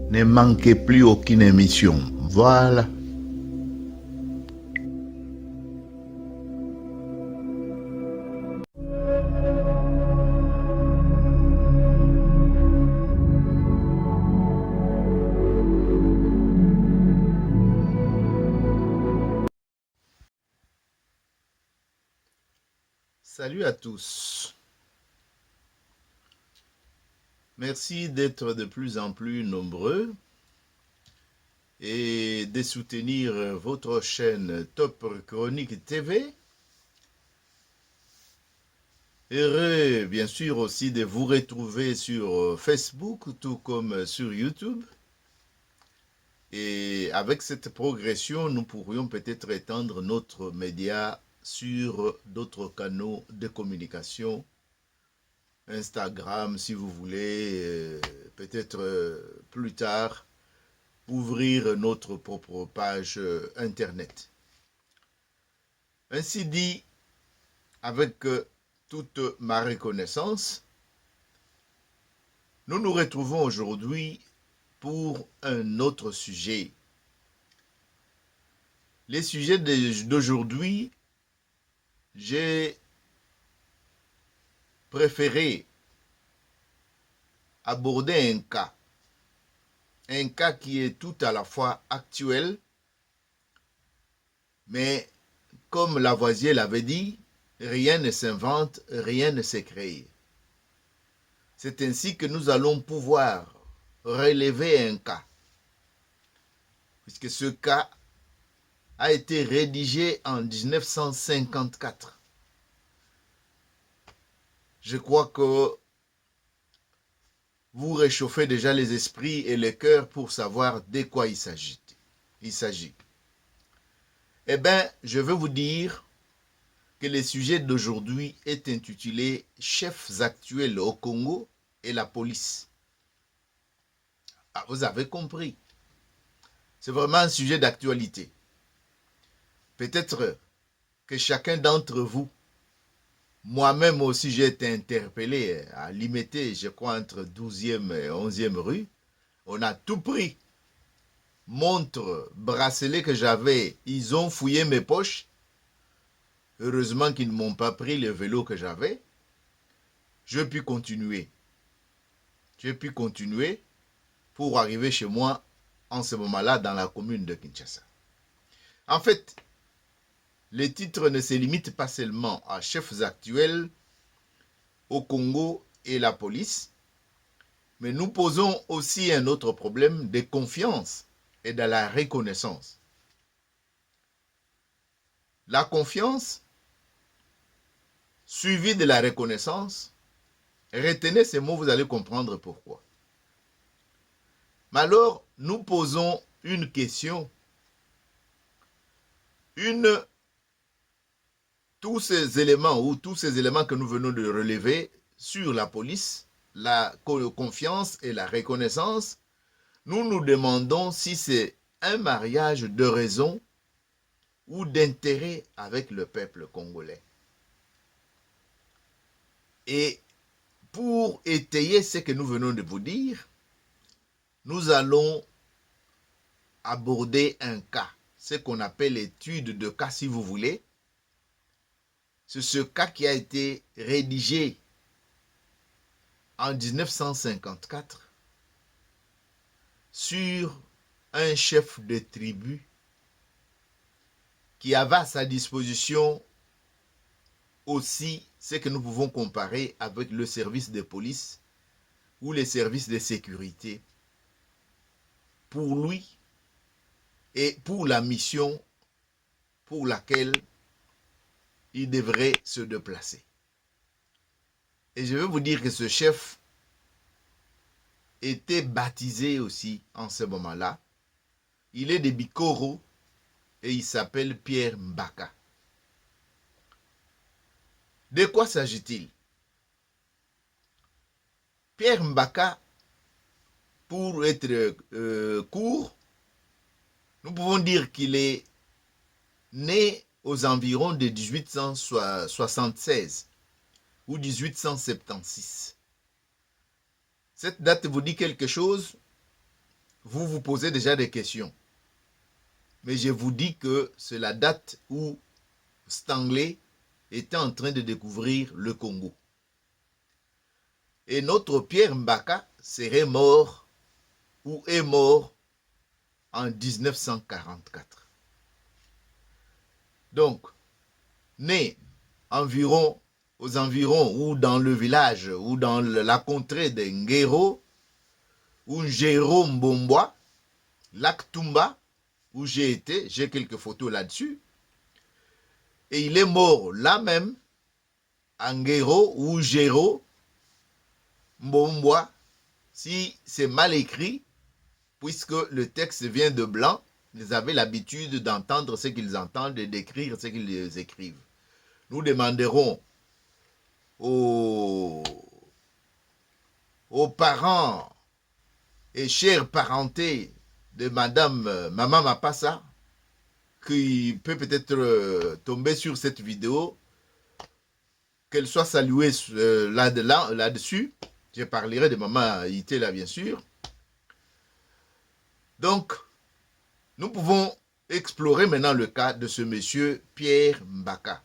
Ne manquez plus aucune émission. Voilà. Salut à tous. Merci d'être de plus en plus nombreux et de soutenir votre chaîne Top Chronique TV. Heureux, bien sûr, aussi de vous retrouver sur Facebook, tout comme sur YouTube. Et avec cette progression, nous pourrions peut-être étendre notre média sur d'autres canaux de communication. Instagram, si vous voulez, peut-être plus tard, ouvrir notre propre page Internet. Ainsi dit, avec toute ma reconnaissance, nous nous retrouvons aujourd'hui pour un autre sujet. Les sujets d'aujourd'hui, j'ai préféré aborder un cas qui est tout à la fois actuel, mais comme Lavoisier l'avait dit, rien ne s'invente, rien ne s'est créé. C'est ainsi que nous allons pouvoir relever un cas, puisque ce cas a été rédigé en 1954. Je crois que vous réchauffez déjà les esprits et les cœurs pour savoir de quoi il s'agit. Eh bien, je veux vous dire que le sujet d'aujourd'hui est intitulé « Chefs actuels au Congo et la police ». Ah, vous avez compris. C'est vraiment un sujet d'actualité. Peut-être que chacun d'entre vous, moi-même aussi j'ai été interpellé à Limité, je crois entre 12e et 11e rue. On a tout pris. Montre, bracelet que j'avais, ils ont fouillé mes poches. Heureusement qu'ils ne m'ont pas pris le vélo que j'avais. Je puis continuer. J'ai pu continuer pour arriver chez moi en ce moment-là dans la commune de Kinshasa. En fait, les titres ne se limitent pas seulement à chefs actuels au Congo et la police, mais nous posons aussi un autre problème de confiance et de la reconnaissance. La confiance, suivie de la reconnaissance, retenez ces mots, vous allez comprendre pourquoi. Mais alors, nous posons une question. Tous ces éléments que nous venons de relever sur la police, la confiance et la reconnaissance, nous nous demandons si c'est un mariage de raison ou d'intérêt avec le peuple congolais. Et pour étayer ce que nous venons de vous dire, nous allons aborder un cas, ce qu'on appelle l'étude de cas si vous voulez. C'est ce cas qui a été rédigé en 1954 sur un chef de tribu qui avait à sa disposition aussi ce que nous pouvons comparer avec le service de police ou les services de sécurité pour lui et pour la mission pour laquelle il devrait se déplacer. Et je veux vous dire que ce chef était baptisé aussi en ce moment-là. Il est de Bikoro et il s'appelle Pierre Mbaka. De quoi s'agit-il? Pierre Mbaka, pour être court, nous pouvons dire qu'il est né aux environs de 1876 ou 1876. Cette date vous dit quelque chose? vous vous posez déjà des questions. Mais je vous dis que c'est la date où Stanley était en train de découvrir le Congo. Et notre Pierre Mbaka serait mort ou est mort en 1944. Donc, né aux environs ou dans le village ou dans la contrée de Ngero ou Ngero Mbomboa, Lac Tumba, où j'ai été, j'ai quelques photos là-dessus. Et il est mort là même, à Ngero ou Ngero Mbomboa, si c'est mal écrit, puisque le texte vient de blanc, ils avaient l'habitude d'entendre ce qu'ils entendent et d'écrire ce qu'ils écrivent. Nous demanderons aux parents et chers parentés de Madame Maman Mapassa, qui peut peut-être tomber sur cette vidéo, qu'elle soit saluée là-dessus. Je parlerai de Maman Ité là, bien sûr. Donc, nous pouvons explorer maintenant le cas de ce monsieur Pierre Mbaka.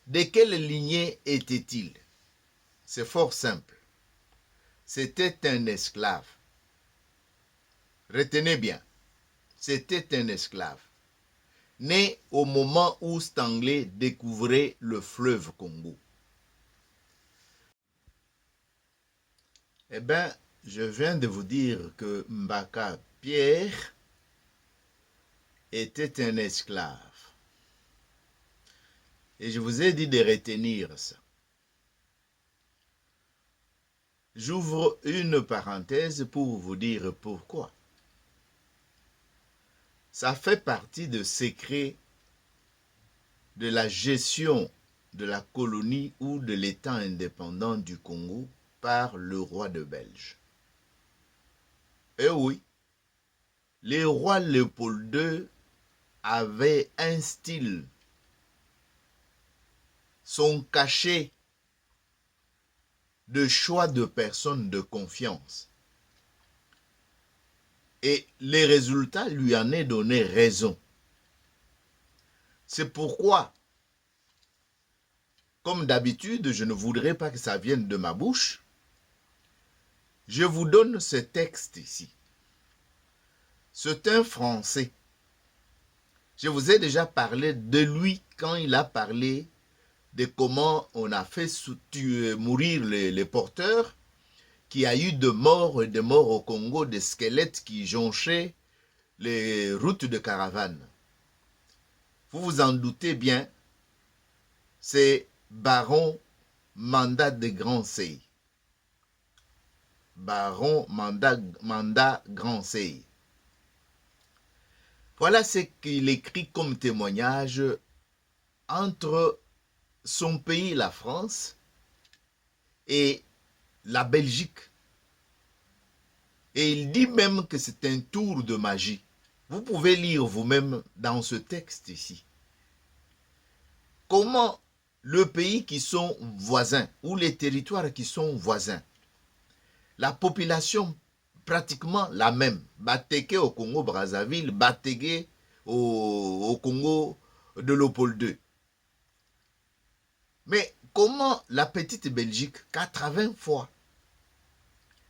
De quelle lignée était-il? C'est fort simple. C'était un esclave. Retenez bien, c'était un esclave, né au moment où Stanley découvrait le fleuve Congo. Eh bien, je viens de vous dire que Mbaka Pierre était un esclave. Et je vous ai dit de retenir ça. J'ouvre une parenthèse pour vous dire pourquoi. Ça fait partie des secrets de la gestion de la colonie ou de l'État indépendant du Congo par le roi de Belge. Eh oui, le roi Léopold II avait un style, son cachet de choix de personnes de confiance. Et les résultats lui en ont donné raison. C'est pourquoi, comme d'habitude, je ne voudrais pas que ça vienne de ma bouche. Je vous donne ce texte ici. C'est un Français. Je vous ai déjà parlé de lui quand il a parlé de comment on a fait mourir les porteurs, qu'il y a eu de morts et de morts au Congo, des squelettes qui jonchaient les routes de caravane. Vous vous en doutez bien, c'est Baron Mandat de Grand-Sey. Baron Mandat Grand-Sey. Voilà ce qu'il écrit comme témoignage entre son pays, la France, et la Belgique. Et il dit même que c'est un tour de magie. Vous pouvez lire vous-même dans ce texte ici. Comment le pays qui sont voisins, ou les territoires qui sont voisins, la population pratiquement la même, Bateke au Congo-Brazzaville, Bateke au Congo de Léopold II. Mais comment la petite Belgique, 80 fois,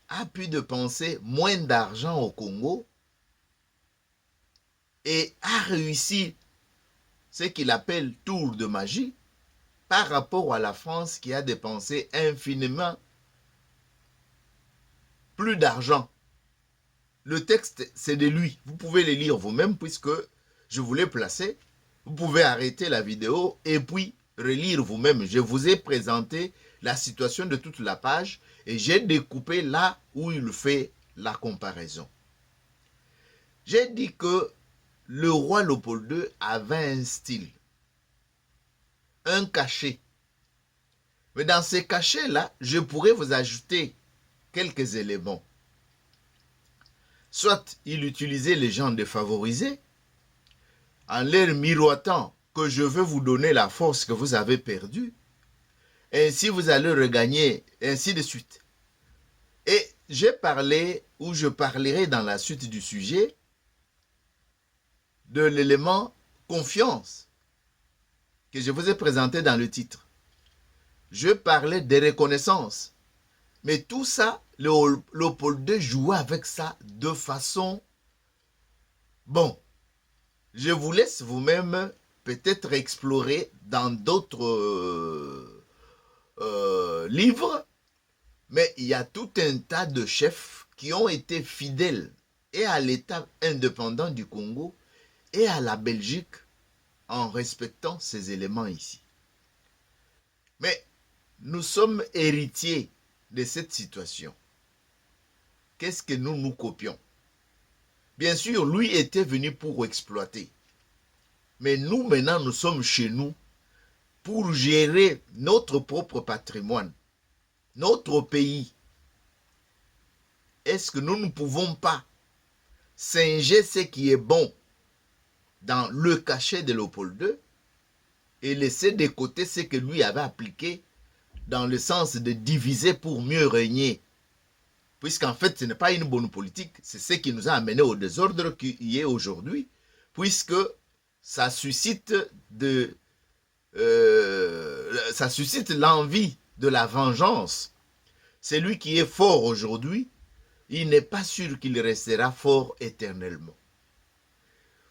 a pu dépenser moins d'argent au Congo et a réussi ce qu'il appelle tour de magie par rapport à la France qui a dépensé infiniment plus d'argent. Le texte, c'est de lui. Vous pouvez le lire vous-même puisque je vous l'ai placé. Vous pouvez arrêter la vidéo et puis relire vous-même. Je vous ai présenté la situation de toute la page et j'ai découpé là où il fait la comparaison. J'ai dit que le roi Léopold II avait un style, un cachet. Mais dans ces cachets-là, je pourrais vous ajouter quelques éléments. Soit il utilisait les gens défavorisés en leur miroitant que je veux vous donner la force que vous avez perdue, ainsi vous allez regagner, ainsi de suite. Et j'ai parlé où je parlerai dans la suite du sujet de l'élément confiance que je vous ai présenté dans le titre. Je parlais des reconnaissances. Mais tout ça, Léopold II jouait avec ça de façon... Bon, je vous laisse vous-même peut-être explorer dans d'autres livres, mais il y a tout un tas de chefs qui ont été fidèles et à l'État indépendant du Congo et à la Belgique en respectant ces éléments ici. Mais nous sommes héritiers de cette situation. Qu'est-ce que nous copions? Bien sûr, lui était venu pour exploiter. Mais nous, maintenant, nous sommes chez nous pour gérer notre propre patrimoine, notre pays. Est-ce que nous ne pouvons pas singer ce qui est bon dans le cachet de Léopold II et laisser de côté ce que lui avait appliqué dans le sens de diviser pour mieux régner? Puisqu'en fait, ce n'est pas une bonne politique, c'est ce qui nous a amené au désordre qui y est aujourd'hui, puisque ça suscite l'envie de la vengeance. Celui qui est fort aujourd'hui, il n'est pas sûr qu'il restera fort éternellement.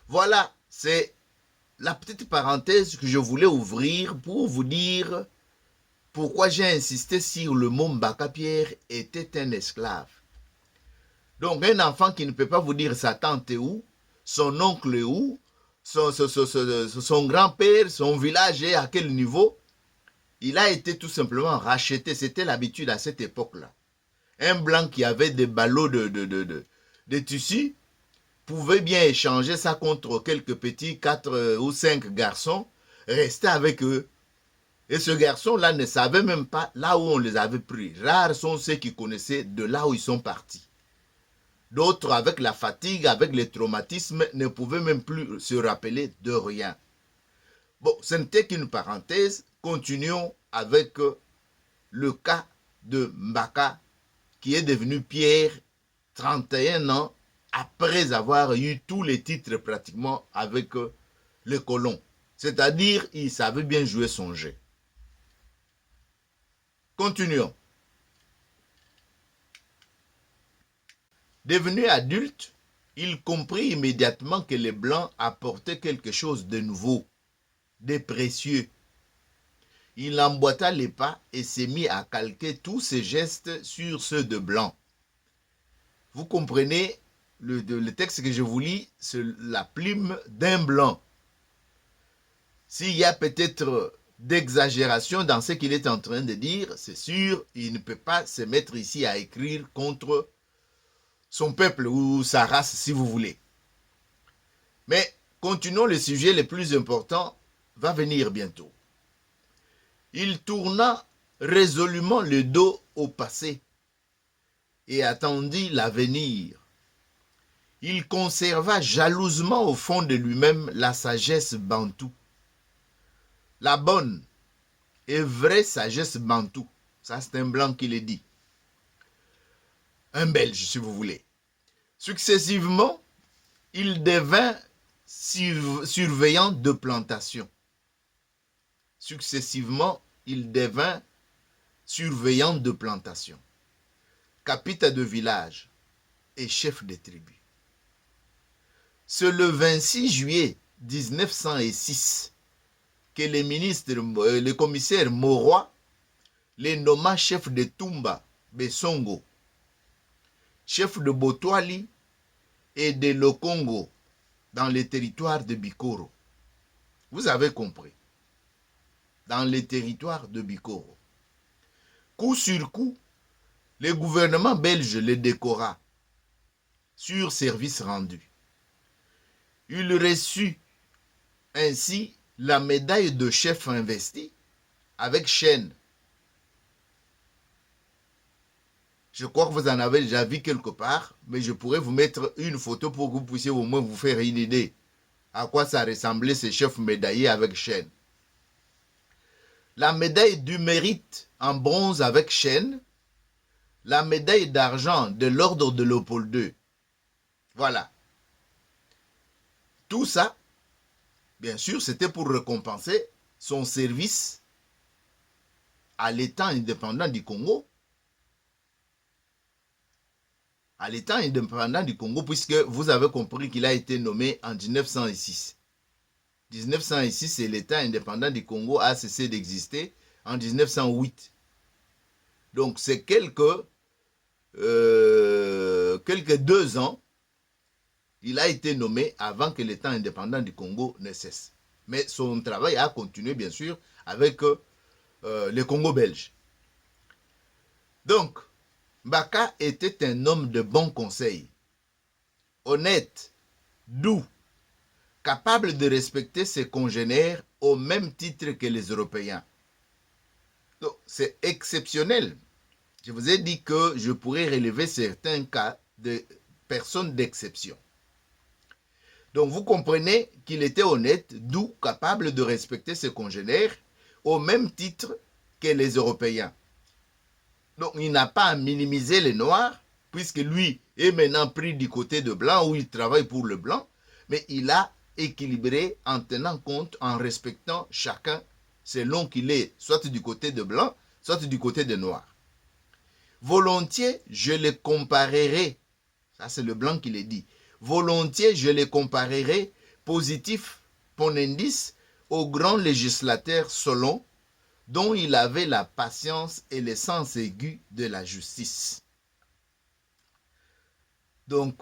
Voilà, c'est la petite parenthèse que je voulais ouvrir pour vous dire pourquoi j'ai insisté sur le mot Mbaka-Pierre était un esclave. Donc un enfant qui ne peut pas vous dire sa tante est où, son oncle est où, son grand-père, son village est à quel niveau, il a été tout simplement racheté. C'était l'habitude à cette époque-là. Un blanc qui avait des ballots de tissu pouvait bien échanger ça contre quelques petits 4 ou 5 garçons, rester avec eux. Et ce garçon-là ne savait même pas là où on les avait pris. Rares sont ceux qui connaissaient de là où ils sont partis. D'autres, avec la fatigue, avec les traumatismes, ne pouvaient même plus se rappeler de rien. Bon, ce n'était qu'une parenthèse. Continuons avec le cas de Mbaka, qui est devenu Pierre 31 ans après avoir eu tous les titres pratiquement avec les colons. C'est-à-dire, il savait bien jouer son jeu. Continuons. Devenu adulte, il comprit immédiatement que les Blancs apportaient quelque chose de nouveau, de précieux. Il emboîta les pas et s'est mis à calquer tous ses gestes sur ceux de Blancs. Vous comprenez, le texte que je vous lis, c'est la plume d'un Blanc. S'il y a peut-être d'exagération dans ce qu'il est en train de dire, c'est sûr, il ne peut pas se mettre ici à écrire contre son peuple ou sa race, si vous voulez. Mais continuons, le sujet le plus important va venir bientôt. Il tourna résolument le dos au passé et attendit l'avenir. Il conserva jalousement au fond de lui-même la sagesse bantoue. La bonne et vraie sagesse bantoue. Ça, c'est un blanc qui le dit. Un Belge, si vous voulez. Successivement, il devint surveillant de plantation. Successivement, il devint surveillant de plantation, capitaine de village et chef de tribu. C'est le 26 juillet 1906 que le commissaire Mauroy les nomma chef de Tumba, Besongo, chef de Botwali et de Lokongo dans les territoires de Bikoro. Vous avez compris. Dans les territoires de Bikoro. Coup sur coup, le gouvernement belge le décora sur service rendu. Il reçut ainsi la médaille de chef investi avec chaîne. Je crois que vous en avez déjà vu quelque part, mais je pourrais vous mettre une photo pour que vous puissiez au moins vous faire une idée à quoi ça ressemblait ces chefs médaillés avec chaîne. La médaille du mérite en bronze avec chaîne la médaille d'argent de l'ordre de Léopold II. Voilà. Tout ça, bien sûr, c'était pour récompenser son service à l'État indépendant du Congo. À l'État indépendant du Congo, puisque vous avez compris qu'il a été nommé en 1906. 1906, et l'État indépendant du Congo a cessé d'exister en 1908. Donc, c'est quelques 2 ans, il a été nommé avant que l'État indépendant du Congo ne cesse. Mais son travail a continué, bien sûr, avec le Congo belge. Donc, Mbaka était un homme de bon conseil, honnête, doux, capable de respecter ses congénères au même titre que les Européens. Donc, c'est exceptionnel. Je vous ai dit que je pourrais relever certains cas de personnes d'exception. Donc, vous comprenez qu'il était honnête, doux, capable de respecter ses congénères au même titre que les Européens. Donc, il n'a pas à minimiser les Noirs, puisque lui est maintenant pris du côté de blanc, où il travaille pour le blanc, mais il a équilibré en tenant compte, en respectant chacun selon qu'il est soit du côté de blanc, soit du côté de noir. Volontiers, je les comparerai, ça c'est le blanc qui le dit, volontiers, je les comparerai, positif, ponendis, au grand législateur Solon, dont il avait la patience et le sens aigu de la justice. Donc,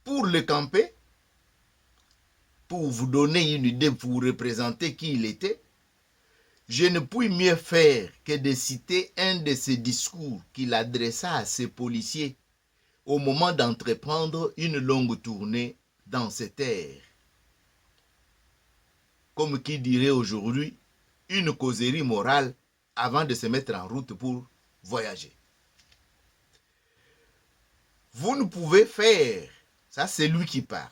pour le camper, pour vous donner une idée, pour vous représenter qui il était, je ne puis mieux faire que de citer un de ses discours qu'il adressa à ses policiers au moment d'entreprendre une longue tournée dans ces terres. Comme qui dirait aujourd'hui, une causerie morale avant de se mettre en route pour voyager. Vous ne pouvez faire, ça c'est lui qui parle.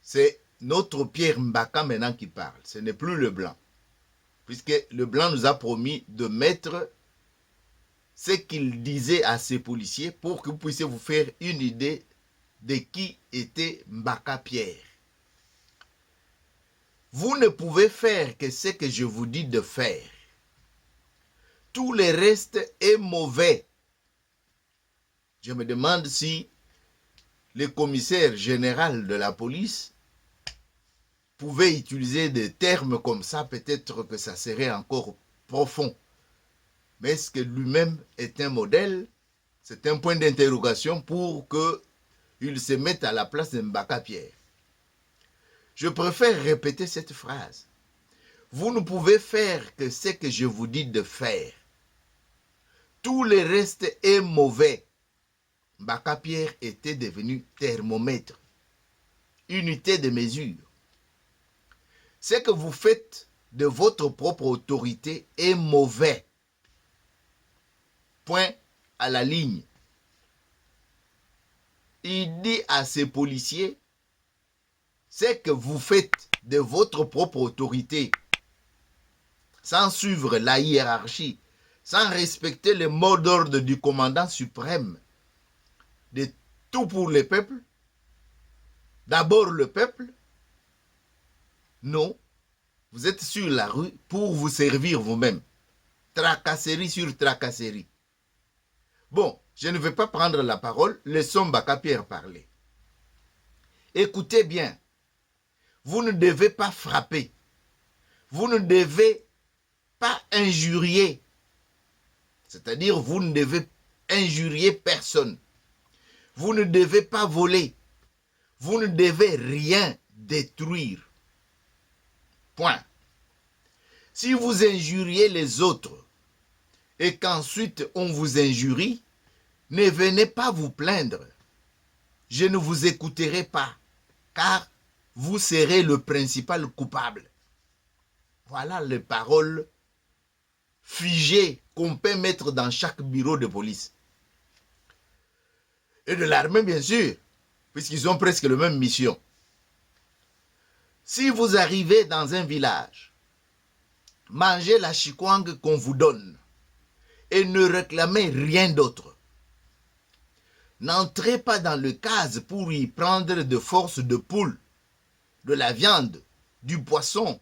C'est notre Pierre Mbaka maintenant qui parle, ce n'est plus le blanc. Puisque le blanc nous a promis de mettre ce qu'il disait à ses policiers pour que vous puissiez vous faire une idée de qui était Mbaka Pierre. Vous ne pouvez faire que ce que je vous dis de faire. Tout le reste est mauvais. Je me demande si le commissaire général de la police pouvait utiliser des termes comme ça, peut-être que ça serait encore profond. Mais est-ce que lui-même est un modèle? C'est un point d'interrogation pour qu'il se mette à la place de Mbaka Pierre. Je préfère répéter cette phrase. Vous ne pouvez faire que ce que je vous dis de faire. Tout le reste est mauvais. Mbaka Pierre était devenu thermomètre, unité de mesure. Ce que vous faites de votre propre autorité est mauvais. Point à la ligne. Il dit à ses policiers, ce que vous faites de votre propre autorité, sans suivre la hiérarchie, sans respecter le mot d'ordre du commandant suprême, de tout pour le peuple, d'abord le peuple, non, vous êtes sur la rue pour vous servir vous-même. Tracasserie sur tracasserie. Bon, je ne vais pas prendre la parole, laissons Mbaka Pierre parler. Écoutez bien, vous ne devez pas frapper, vous ne devez pas injurier, c'est-à-dire vous ne devez injurier personne, vous ne devez pas voler, vous ne devez rien détruire. Point. Si vous injuriez les autres et qu'ensuite on vous injurie, ne venez pas vous plaindre. Je ne vous écouterai pas, car vous serez le principal coupable. Voilà les paroles figées qu'on peut mettre dans chaque bureau de police. Et de l'armée, bien sûr, puisqu'ils ont presque la même mission. Si vous arrivez dans un village, mangez la chikwang qu'on vous donne et ne réclamez rien d'autre. N'entrez pas dans le case pour y prendre de force de poule, de la viande, du poisson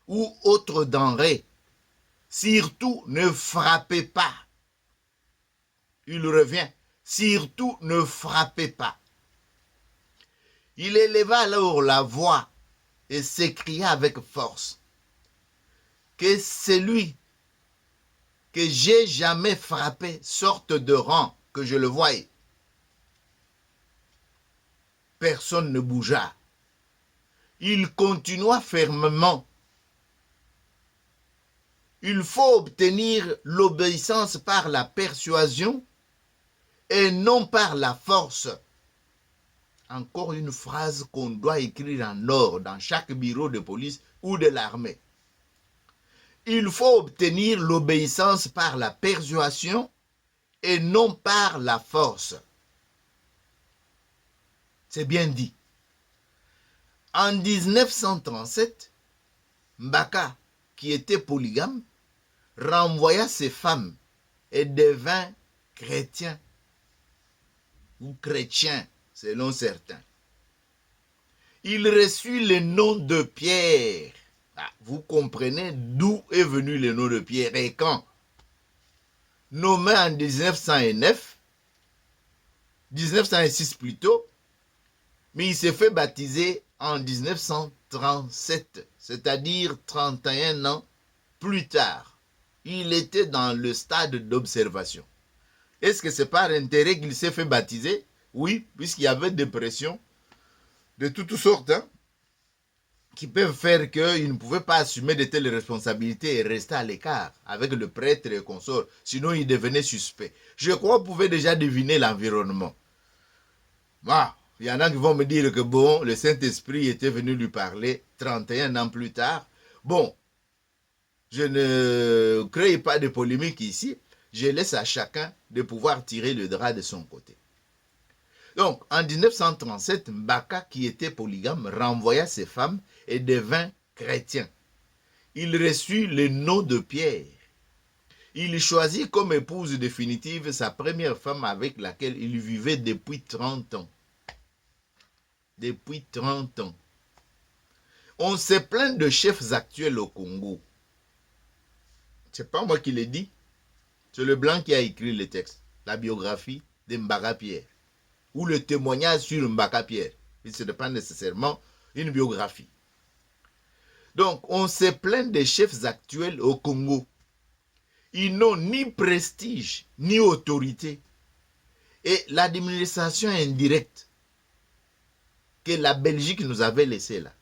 ou autre denrée. Surtout ne frappez pas. Il revient. Surtout ne frappez pas. Il éleva alors la voix et s'écria avec force que celui que j'ai jamais frappé sorte de rang, que je le voie. Personne ne bougea. Il continua fermement. Il faut obtenir l'obéissance par la persuasion et non par la force. Encore une phrase qu'on doit écrire en or dans chaque bureau de police ou de l'armée. Il faut obtenir l'obéissance par la persuasion et non par la force. C'est bien dit. En 1937, Mbaka, qui était polygame, renvoya ses femmes et devint chrétien ou chrétien selon certains. Il reçut le nom de Pierre. Ah, vous comprenez d'où est venu le nom de Pierre et quand? Nommé en 1906 plutôt, mais il s'est fait baptiser en 1937, c'est-à-dire 31 ans plus tard. Il était dans le stade d'observation. Est-ce que c'est par intérêt qu'il s'est fait baptiser? Oui, puisqu'il y avait des pressions de toutes sortes qui peuvent faire qu'il ne pouvait pas assumer de telles responsabilités et rester à l'écart avec le prêtre et consort. Sinon, il devenait suspect. Je crois que vous pouvez déjà deviner l'environnement. Ah, il y en a qui vont me dire que bon, le Saint-Esprit était venu lui parler 31 ans plus tard. Bon, je ne crée pas de polémique ici. Je laisse à chacun de pouvoir tirer le drap de son côté. Donc, en 1937, Mbaka, qui était polygame, renvoya ses femmes et devint chrétien. Il reçut le nom de Pierre. Il choisit comme épouse définitive sa première femme avec laquelle il vivait depuis 30 ans. Depuis 30 ans. On se plaint de chefs actuels au Congo. C'est pas moi qui l'ai dit. C'est le blanc qui a écrit le texte, la biographie de Mbaka Pierre, ou le témoignage sur Mbaka Pierre. Ce n'est pas nécessairement une biographie. Donc, on se plaint des chefs actuels au Congo. Ils n'ont ni prestige, ni autorité. Et l'administration indirecte que la Belgique nous avait laissée là,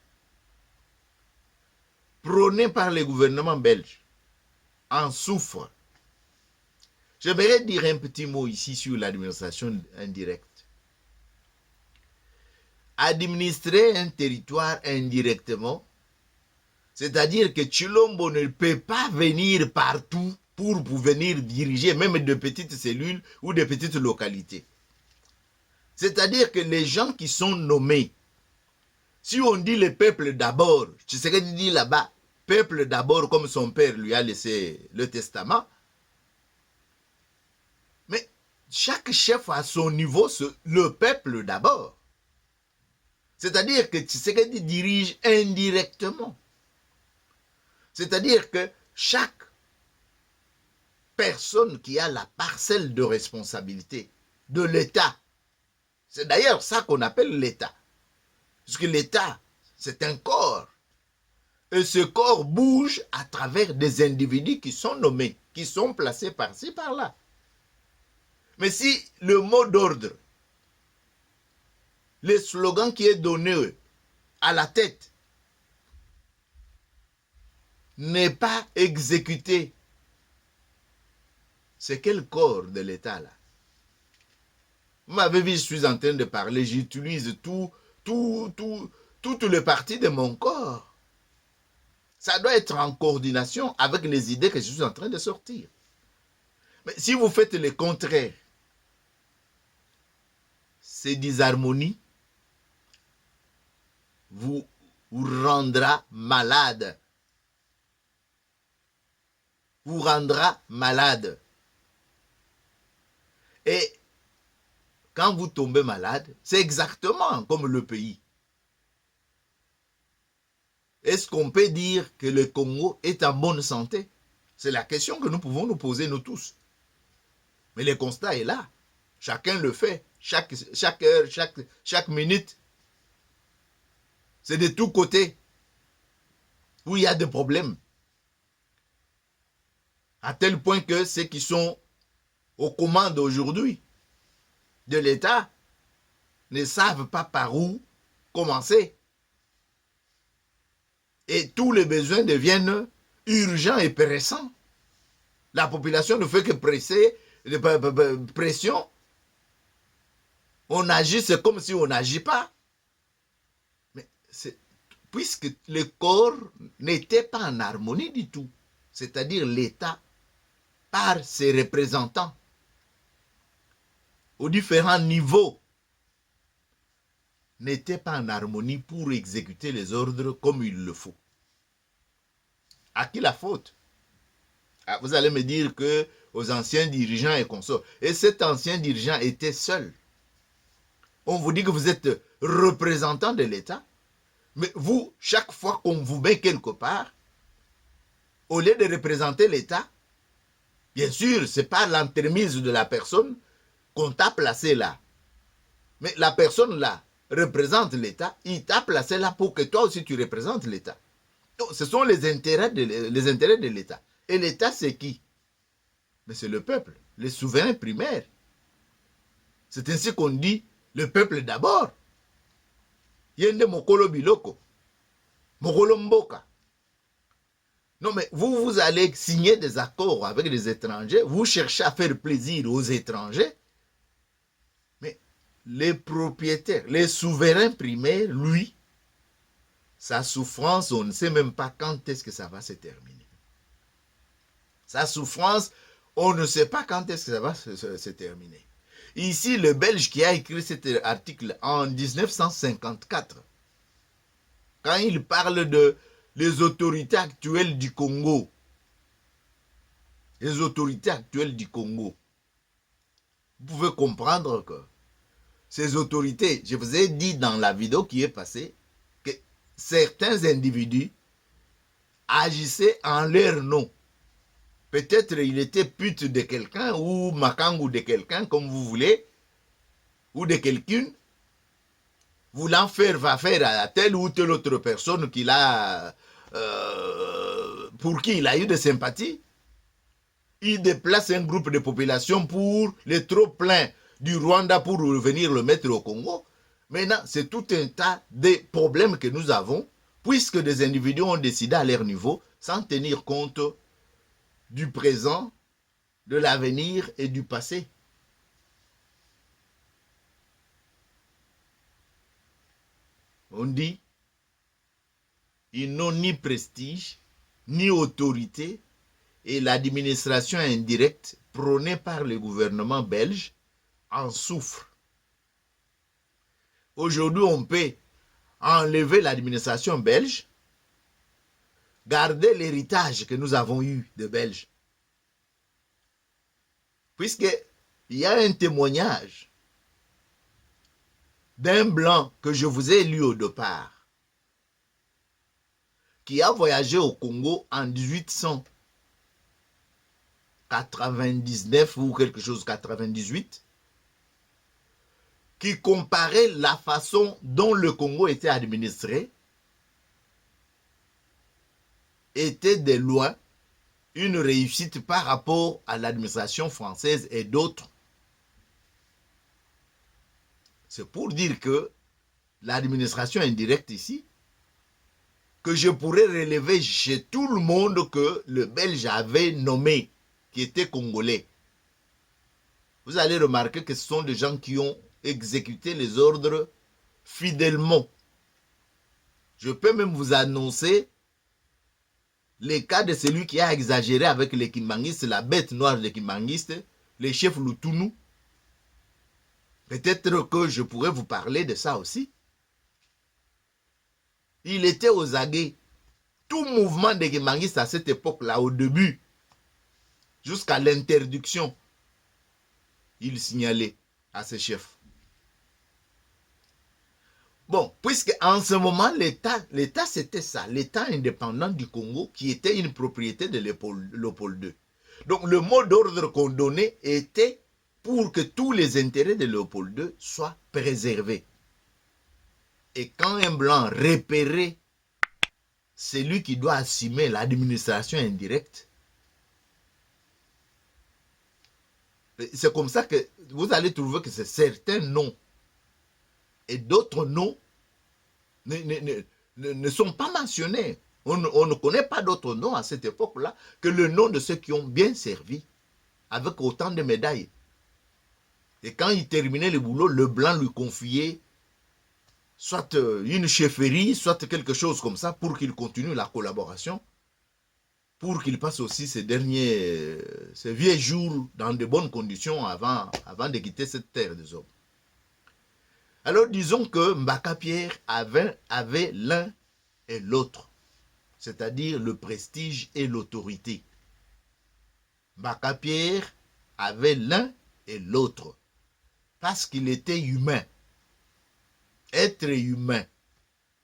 prônée par le gouvernement belge, en souffre. J'aimerais dire un petit mot ici sur l'administration indirecte. Administrer un territoire indirectement, c'est-à-dire que Chilombo ne peut pas venir partout pour venir diriger même de petites cellules ou de petites localités. C'est-à-dire que les gens qui sont nommés, si on dit le peuple d'abord, tu sais ce qu'il dit là-bas, peuple d'abord comme son père lui a laissé le testament, mais chaque chef a son niveau, le peuple d'abord. C'est-à-dire que Tshisekedi dirige indirectement. C'est-à-dire que chaque personne qui a la parcelle de responsabilité de l'État, c'est d'ailleurs ça qu'on appelle l'État. Parce que l'État, c'est un corps. Et ce corps bouge à travers des individus qui sont nommés, qui sont placés par-ci, par-là. Mais si le mot d'ordre, le slogan qui est donné à la tête n'est pas exécuté, c'est quel corps de l'État là? Vous m'avez vu, je suis en train de parler, j'utilise toutes les parties de mon corps. Ça doit être en coordination avec les idées que je suis en train de sortir. Mais si vous faites le contraire, ces disharmonies vous rendra malade. Vous rendra malade. Et quand vous tombez malade, c'est exactement comme le pays. Est-ce qu'on peut dire que le Congo est en bonne santé? C'est la question que nous pouvons nous poser, nous tous. Mais le constat est là. Chacun le fait. Chaque heure, chaque minute. C'est de tous côtés où il y a des problèmes. À tel point que ceux qui sont aux commandes aujourd'hui de l'État ne savent pas par où commencer. Et tous les besoins deviennent urgents et pressants. La population ne fait que pression. On agit, c'est comme si on n'agit pas. Mais puisque le corps n'était pas en harmonie du tout, c'est-à-dire l'État, par ses représentants, aux différents niveaux, n'était pas en harmonie pour exécuter les ordres comme il le faut. À qui la faute? Ah, vous allez me dire que aux anciens dirigeants et consorts. Et cet ancien dirigeant était seul. On vous dit que vous êtes représentant de l'État, mais vous, chaque fois qu'on vous met quelque part, au lieu de représenter l'État, bien sûr, ce n'est pas l'entremise de la personne qu'on t'a placé là. Mais la personne là représente l'État, il t'a placé là pour que toi aussi tu représentes l'État. Donc, ce sont les intérêts de l'État. Et l'État, c'est qui? Mais c'est le peuple, les souverains primaires. C'est ainsi qu'on dit le peuple d'abord. Yende mokolo biloko, mokolo mboka. Non, mais vous allez signer des accords avec les étrangers, vous cherchez à faire plaisir aux étrangers, mais les propriétaires, les souverains primaires, lui, sa souffrance, on ne sait même pas quand est-ce que ça va se terminer. Sa souffrance, on ne sait pas quand est-ce que ça va se terminer. Ici, le Belge qui a écrit cet article en 1954, quand il parle de les autorités actuelles du Congo, les autorités actuelles du Congo, vous pouvez comprendre que ces autorités, je vous ai dit dans la vidéo qui est passée, que certains individus agissaient en leur nom. Peut-être il était pute de quelqu'un ou makangou de quelqu'un, comme vous voulez, ou de quelqu'une, voulant faire à telle ou telle autre personne qu'il a, pour qui il a eu de sympathie. Il déplace un groupe de population pour les trop-pleins du Rwanda pour venir le mettre au Congo. Maintenant, c'est tout un tas de problèmes que nous avons, puisque des individus ont décidé à leur niveau, sans tenir compte du présent, de l'avenir et du passé. On dit, ils n'ont ni prestige, ni autorité, et l'administration indirecte prônée par le gouvernement belge en souffre. Aujourd'hui, on peut enlever l'administration belge, garder l'héritage que nous avons eu de Belges. Puisqu'il y a un témoignage d'un blanc que je vous ai lu au départ, qui a voyagé au Congo en 1899 ou quelque chose, 98, qui comparait la façon dont le Congo était administré, était de loin une réussite par rapport à l'administration française et d'autres. C'est pour dire que l'administration indirecte ici, que je pourrais relever chez tout le monde que le Belge avait nommé, qui était congolais. Vous allez remarquer que ce sont des gens qui ont exécuté les ordres fidèlement. Je peux même vous annoncer les cas de celui qui a exagéré avec les Kimbanguistes, la bête noire des Kimbanguistes, les chefs Lutunou. Peut-être que je pourrais vous parler de ça aussi. Il était aux aguets. Tout mouvement des Kimbanguistes à cette époque-là, au début, jusqu'à l'interdiction il signalait à ses chefs. Bon, puisque en ce moment, l'État c'était ça, l'État indépendant du Congo qui était une propriété de Léopold II. Donc le mot d'ordre qu'on donnait était pour que tous les intérêts de Léopold II soient préservés. Et quand un blanc repérait celui qui doit assumer l'administration indirecte, c'est comme ça que vous allez trouver que c'est certains noms et d'autres noms ne sont pas mentionnés. On ne connaît pas d'autres noms à cette époque-là que le nom de ceux qui ont bien servi avec autant de médailles. Et quand il terminait le boulot, le blanc lui confiait soit une chefferie, soit quelque chose comme ça pour qu'il continue la collaboration, pour qu'il passe aussi ces vieux jours dans de bonnes conditions avant de quitter cette terre des hommes. Alors disons que Mbaka Pierre avait l'un et l'autre, c'est-à-dire le prestige et l'autorité. Mbaka Pierre avait l'un et l'autre, parce qu'il était humain. Être humain.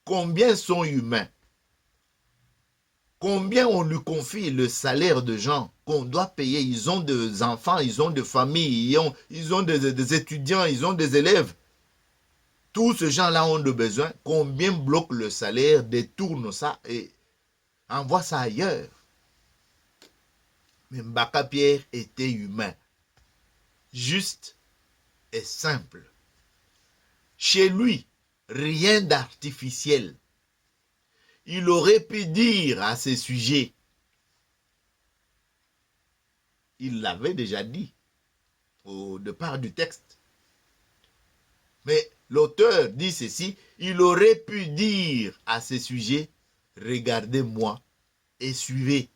Combien sont humains? Combien on lui confie le salaire de gens qu'on doit payer? Ils ont des enfants, ils ont des familles, ils ont des étudiants, ils ont des élèves. Tous ces gens-là ont de besoin. Combien bloquent le salaire, détournent ça et envoient ça ailleurs? Mais Mbaka Pierre était humain. Juste et simple. Chez lui, rien d'artificiel. Il aurait pu dire à ces sujets, il l'avait déjà dit au départ du texte, mais l'auteur dit ceci, il aurait pu dire à ces sujets, regardez-moi et suivez.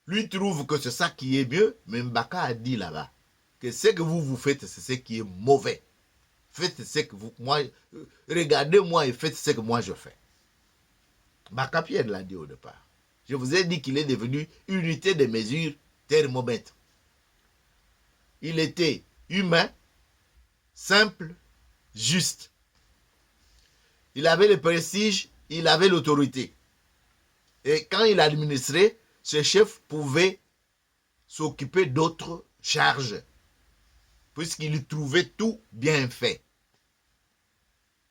Lui trouve que c'est ça qui est mieux, mais Mbaka a dit là-bas que ce que vous faites, c'est ce qui est mauvais. Faites ce que regardez-moi et faites ce que moi je fais. Mbaka Pierre l'a dit au départ. Je vous ai dit qu'il est devenu unité de mesure thermomètre. Il était humain, simple, juste. Il avait le prestige, il avait l'autorité. Et quand il administrait, ses chefs pouvaient s'occuper d'autres charges, puisqu'il trouvait tout bien fait.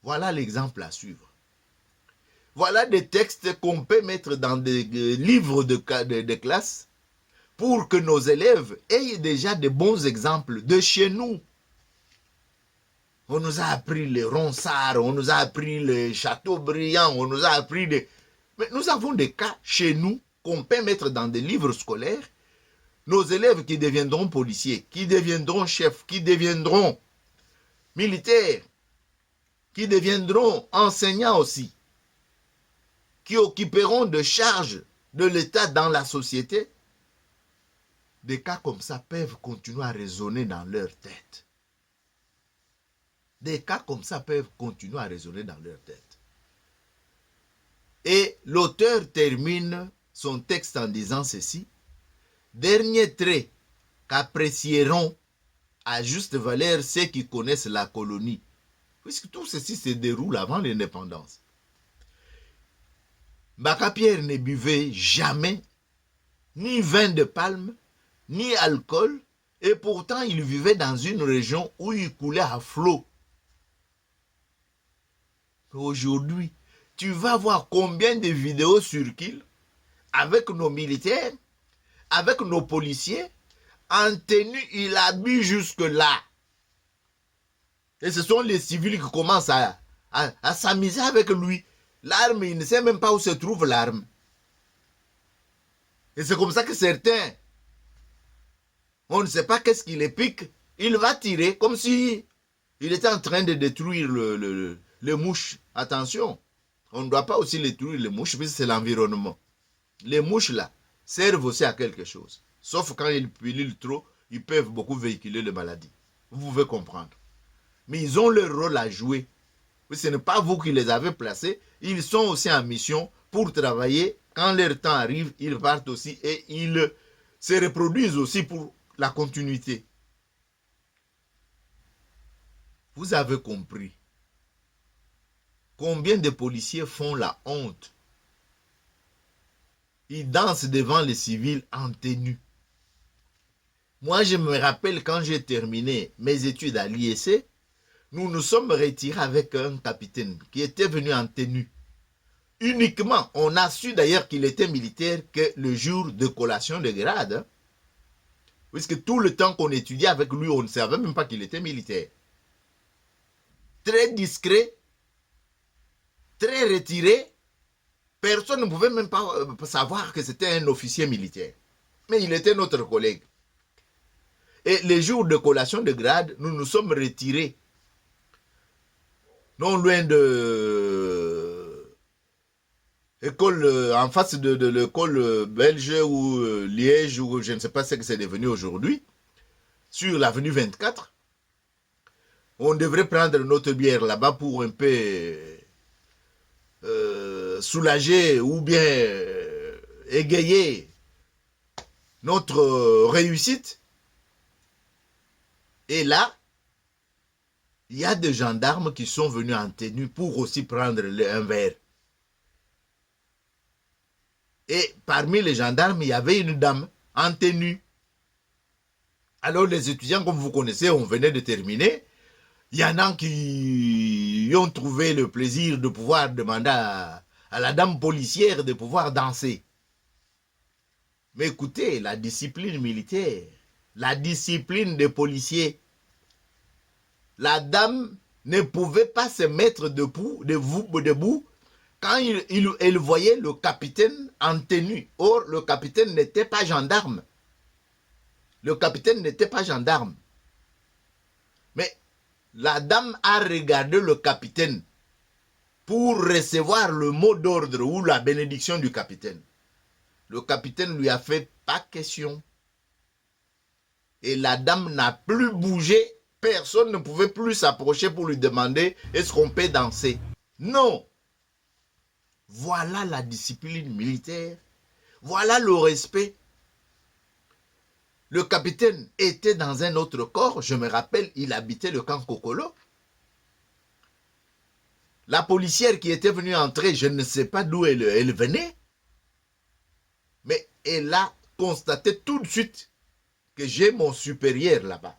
Voilà l'exemple à suivre. Voilà des textes qu'on peut mettre dans des livres de classe pour que nos élèves aient déjà de bons exemples de chez nous. On nous a appris les Ronsard, on nous a appris les Chateaubriand, on nous a appris des... Mais nous avons des cas chez nous qu'on peut mettre dans des livres scolaires. Nos élèves qui deviendront policiers, qui deviendront chefs, qui deviendront militaires, qui deviendront enseignants aussi, qui occuperont de charges de l'État dans la société, des cas comme ça peuvent continuer à résonner dans leur tête. Des cas comme ça peuvent continuer à résonner dans leur tête. Et l'auteur termine son texte en disant ceci. Dernier trait qu'apprécieront à juste valeur ceux qui connaissent la colonie, puisque tout ceci se déroule avant l'indépendance. Mbaka Pierre ne buvait jamais ni vin de palme, ni alcool, et pourtant il vivait dans une région où il coulait à flot. Aujourd'hui, tu vas voir combien de vidéos circulent avec nos militaires, avec nos policiers, en tenue, il a bu jusque-là. Et ce sont les civils qui commencent à s'amuser avec lui. L'arme, il ne sait même pas où se trouve l'arme. Et c'est comme ça que certains, on ne sait pas qu'est-ce qui les pique, il va tirer comme si il était en train de détruire le mouche. Attention, on ne doit pas aussi détruire les mouches, puisque c'est l'environnement. Les mouches là servent aussi à quelque chose. Sauf quand ils pullulent trop, ils peuvent beaucoup véhiculer les maladies. Vous pouvez comprendre. Mais ils ont leur rôle à jouer. Ce n'est pas vous qui les avez placés. Ils sont aussi en mission pour travailler. Quand leur temps arrive, ils partent aussi et ils se reproduisent aussi pour la continuité. Vous avez compris. Combien de policiers font la honte? Ils dansent devant les civils en tenue. Moi, je me rappelle quand j'ai terminé mes études à l'IEC, nous nous sommes retirés avec un capitaine qui était venu en tenue. Uniquement, on a su d'ailleurs qu'il était militaire que le jour de collation de grade. Hein, puisque tout le temps qu'on étudiait avec lui, on ne savait même pas qu'il était militaire. Très discret, très retiré, personne ne pouvait même pas savoir que c'était un officier militaire. Mais il était notre collègue. Et les jours de collation de grade, nous nous sommes retirés. Non loin de école, en face de l'école belge ou Liège, ou je ne sais pas ce que c'est devenu aujourd'hui, sur l'avenue 24. On devrait prendre notre bière là-bas pour un peu soulager ou bien égayer notre réussite. Et là, il y a des gendarmes qui sont venus en tenue pour aussi prendre un verre. Et parmi les gendarmes, il y avait une dame en tenue. Alors les étudiants, comme vous connaissez, on venait de terminer. Il y en a qui ont trouvé le plaisir de pouvoir demander à la dame policière de pouvoir danser. Mais écoutez, la discipline militaire, la discipline des policiers, la dame ne pouvait pas se mettre debout quand elle voyait le capitaine en tenue. Or, le capitaine n'était pas gendarme. Le capitaine n'était pas gendarme. Mais la dame a regardé le capitaine pour recevoir le mot d'ordre ou la bénédiction du capitaine. Le capitaine lui a fait pas question. Et la dame n'a plus bougé. Personne ne pouvait plus s'approcher pour lui demander est-ce qu'on peut danser. Non. Voilà la discipline militaire. Voilà le respect. Le capitaine était dans un autre corps. Je me rappelle, il habitait le camp Kokolo. La policière qui était venue entrer, je ne sais pas d'où elle venait. Mais elle a constaté tout de suite que j'ai mon supérieur là-bas.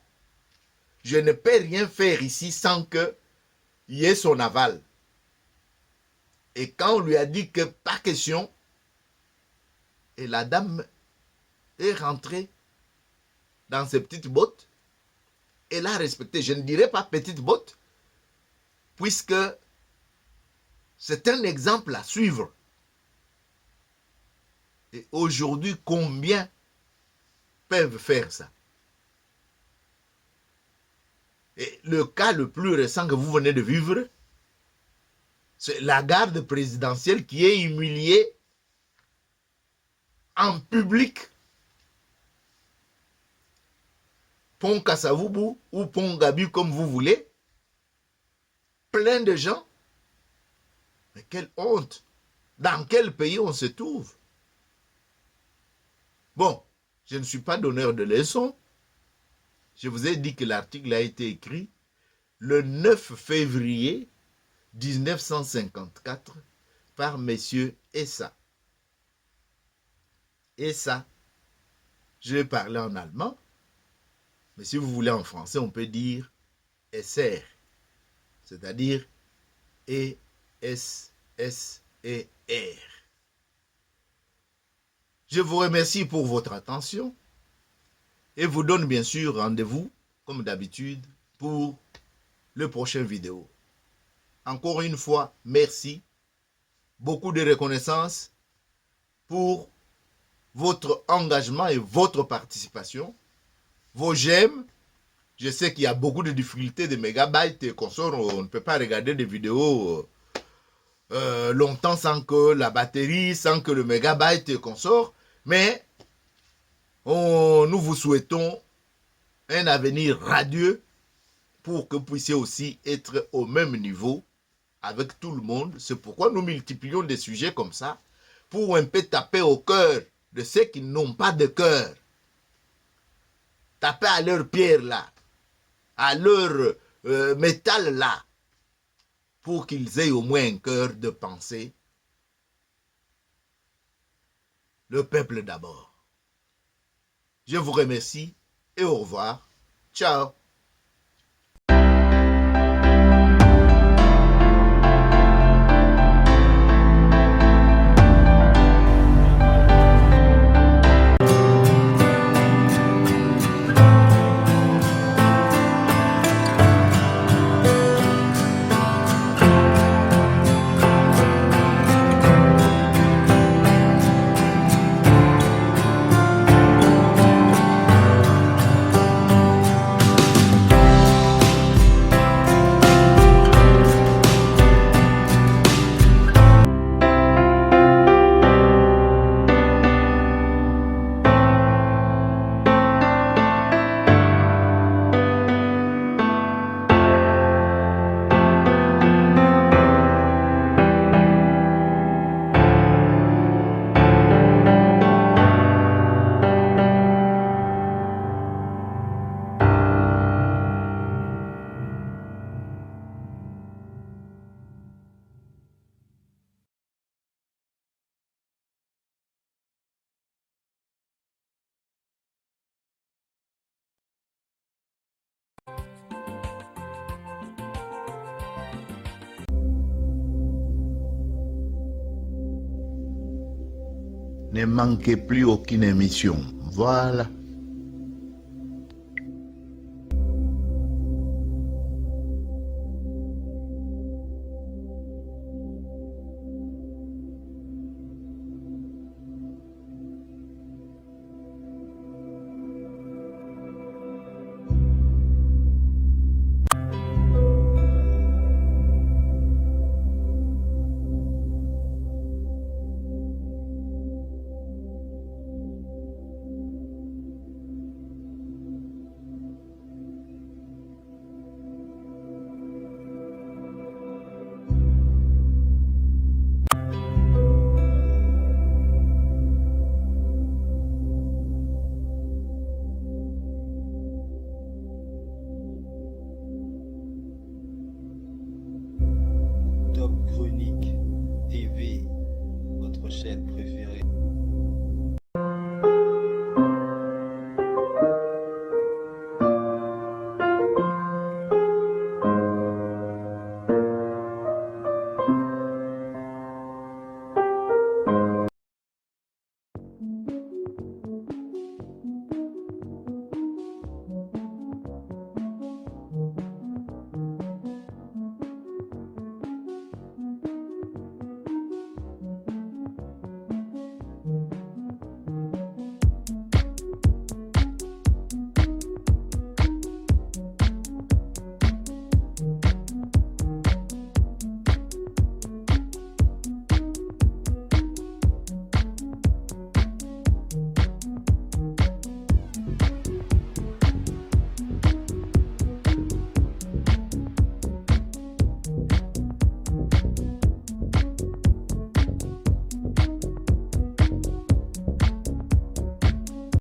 Je ne peux rien faire ici sans qu'il y ait son aval. Et quand on lui a dit que pas question, et la dame est rentrée dans ses petites bottes, elle a respecté, je ne dirais pas petites bottes, puisque c'est un exemple à suivre. Et aujourd'hui, combien peuvent faire ça? Et le cas le plus récent que vous venez de vivre, c'est la garde présidentielle qui est humiliée en public. Pont Kasavubu ou Pont Gabi, comme vous voulez. Plein de gens. Mais quelle honte! Dans quel pays on se trouve? Bon, je ne suis pas donneur de leçons. Je vous ai dit que l'article a été écrit le 9 février 1954 par messieurs Essa. Essa, je vais parler en allemand, mais si vous voulez en français, on peut dire Esser, c'est-à-dire E-S-S-E-R. Je vous remercie pour votre attention et vous donne bien sûr rendez-vous, comme d'habitude, pour le prochain vidéo. Encore une fois, merci. Beaucoup de reconnaissance pour votre engagement et votre participation. Vos j'aime. Je sais qu'il y a beaucoup de difficultés de mégabytes et consorts. On ne peut pas regarder des vidéos longtemps sans que la batterie, sans que le mégabyte et consorts. Mais nous vous souhaitons un avenir radieux pour que vous puissiez aussi être au même niveau avec tout le monde. C'est pourquoi nous multiplions des sujets comme ça, pour un peu taper au cœur de ceux qui n'ont pas de cœur. taper à leur pierre là, à leur métal là, pour qu'ils aient au moins un cœur de penser le peuple d'abord. Je vous remercie et au revoir. Ciao. Ne manquez plus aucune émission. Voilà.